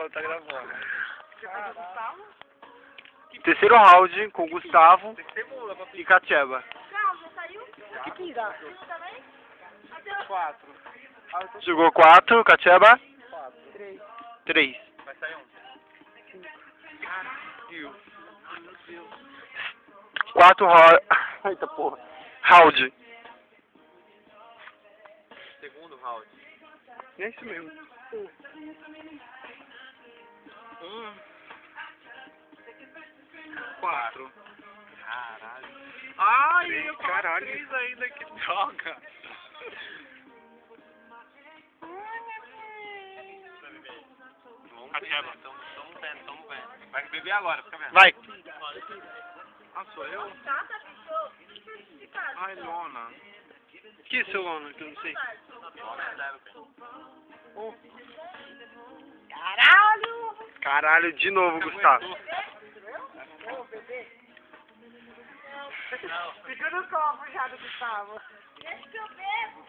Tá gravando. Terceiro round com Gustavo Tem que ter mula pra e Catieba. Calma, já saiu? Que tira? Também? 4. Jogou 4, Catieba? 3. 3. Vai sair um. Caralho. 4 round. Eita porra. Round. Segundo round. É isso mesmo. 4. Caralho. Ai, eu Caralho. 3 ainda, que droga. Catieba, tamo vendo. Vai beber agora, fica vendo. Vai. Ah, sou eu? Tá, fechou. Ai, Lona. Que seu Lona, que eu não sei. Caralho! Caralho, de novo, Gustavo. Fica no copo já do Gustavo. Deixa que eu bebo.